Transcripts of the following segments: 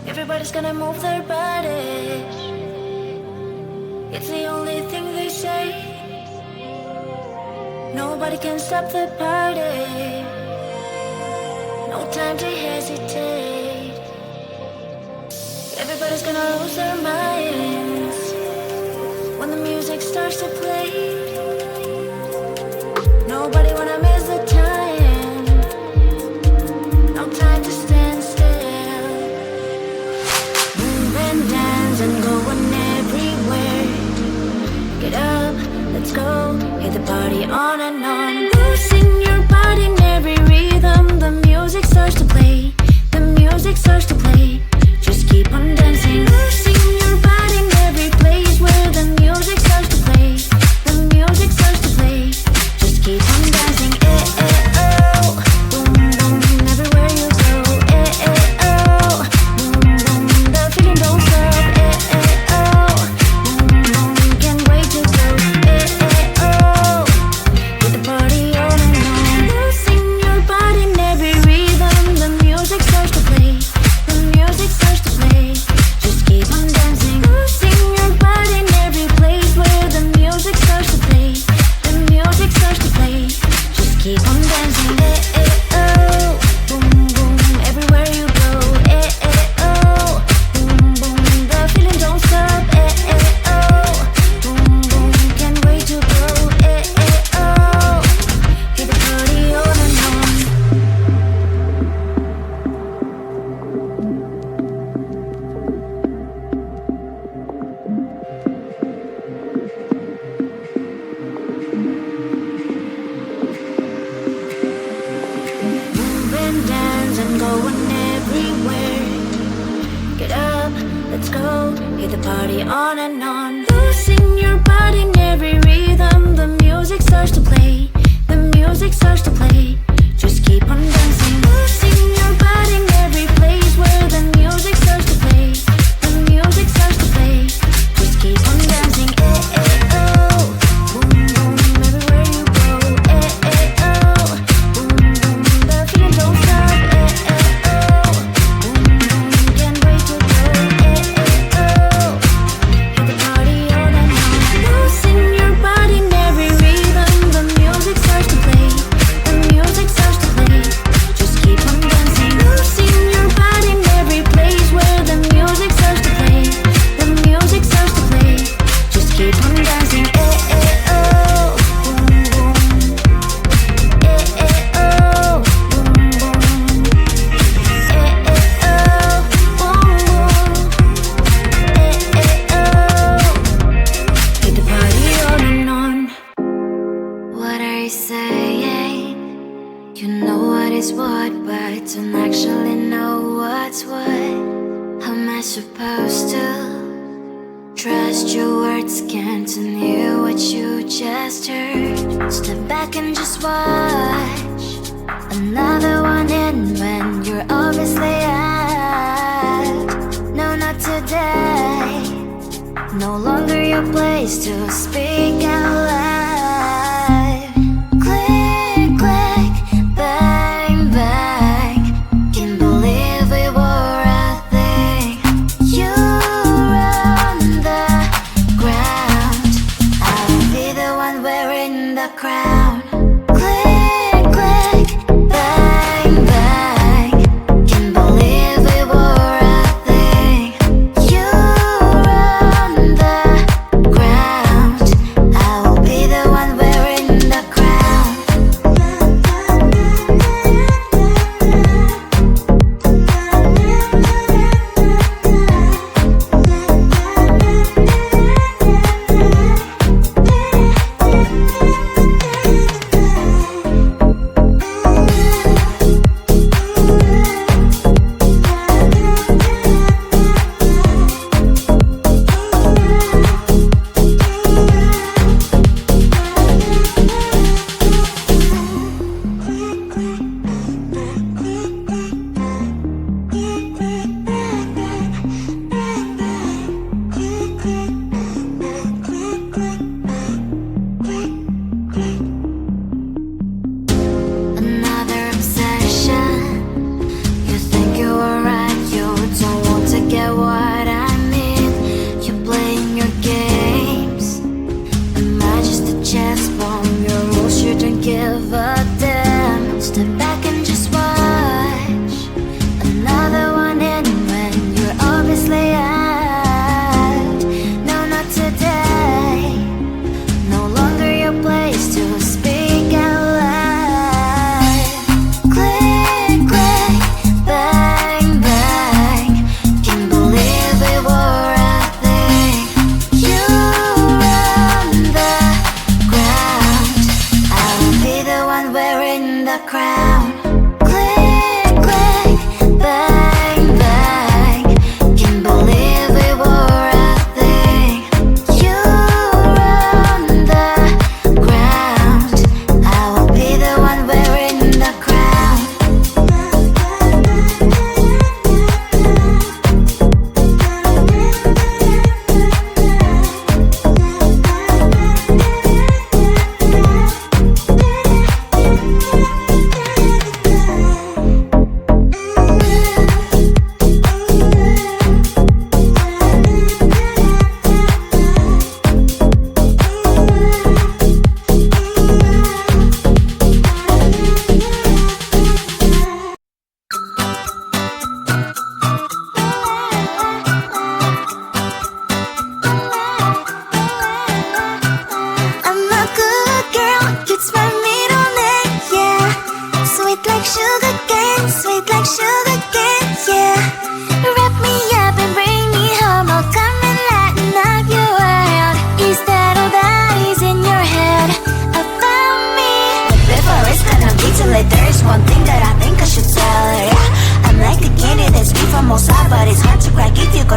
Everybody's gonna move their bodies. It's the only thing they say. Nobody can stop the party. No time to hesitate. Everybody's gonna lose their minds when the music starts to play. Nobody wanna miss the time. No time to stand still. Move and dance and going everywhere. Get up, let's go, hit the party on and on. Losing your body in every rhythm. The music starts to play. The music starts to play. Just keep on dancing. Losing your body in every place where the music starts to play. The music starts to play. Just keep on dancing. Eh, eh, oh. Boom, boom, everywhere you go. Eh, eh, oh. Boom, boom, the feeling don't stop. Eh, eh, oh. Boom, boom, can't wait to go. Eh, eh, oh. Get the party on and on. Losing your body in every rhythm. The music starts to play. The music starts to play. Just keep on dancing. Losing your body in every place where the music starts to play. The music starts to play. Just keep on dancing. Eh, eh, oh. Boom, boom, everywhere you go. Eh, eh, oh. Boom, boom, the feeling don't stop. Eh, eh, oh. Boom, boom, can't wait to go. Eh, eh, oh. Get the party on and on. Move and dance and going everywhere. Get up, let's go, hit the party on and on. Losing your body in every rhythm. The music starts to play. The music starts to play. Just keep on dancing. Losing your body in every place where the music starts to play. The music starts to play. Just keep on dancing. Eh, eh, oh. Boom, boom, everywhere you go. Eh, eh, oh. Boom, boom, the feeling don't stop. Eh, eh, oh. Boom, boom, can't wait to go. Eh, eh, oh. Hit the party on and on. Losing your body in every rhythm. The music starts to play. The music starts to play. Just keep on dancing. Losing your body in every place where the music starts to play. The music starts to play. Just keep on dancing. Eh, eh, oh. Boom, boom. Eh, eh, oh. Boom, boom. Eh, eh, oh. Boom, boom. Eh, eh, oh. Hit the party on and on. What are you saying? You know what is what, but don't actually know what's what. How am I supposed to trust your words? Can't hear what you just heard. Step back and just watch another one in when you're obviously out. No, not today. No longer your place to speak out loud. Click, click, bang, bang. Can't believe we were a thing. You're on the ground. I'll be the one wearing the crown. Click, click, bang, bang. Can't believe we were a thing. You're on the ground. I'll be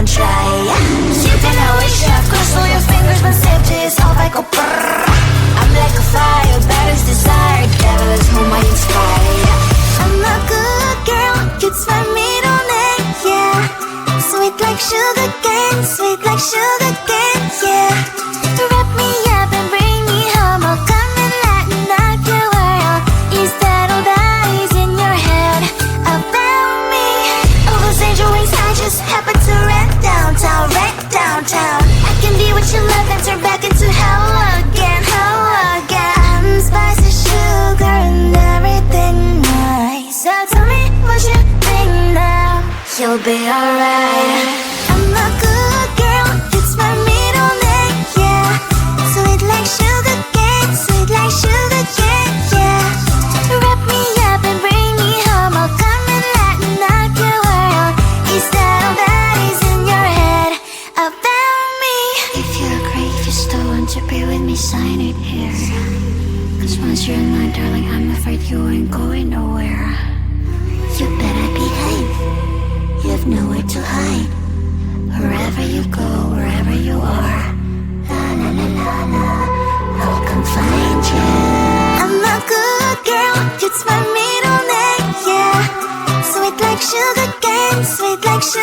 gon' try. You can always chef, cross all your fingers, but safety is all I go brrrr. I'm like a fire, balance desire, devil is whom I inspire. I'm a good girl, it's my middle name, yeah. Sweet like sugar cane, sweet like sugar cane, yeah. Wrap me up and bring me home, I'll come and lighten up your world. Is that all that is in your head about me? All those angel wings I just happen to rent downtown, rent downtown. I can be what you love and turn back into hell again, hell again. I'm spicy sugar and everything nice. So tell me what you think now, you'll be alright. I'm a good girl, it's my middle name, yeah. Sweet like sugar cane, sweet like sugar cane, yeah. Wrap me up and bring me home, I'll come and lighten up your world. Is that all that is in your head about me? If you agree, if you still want to be with me, sign it here. Cause once you're in line, darling, I'm afraid you ain't going nowhere. You better behave, you have nowhere to hide. Wherever you go, wherever you are, la la la la la, I'll come find you. I'm a good girl, it's my middle name, yeah. Sweet like sugar cane, sweet like sugar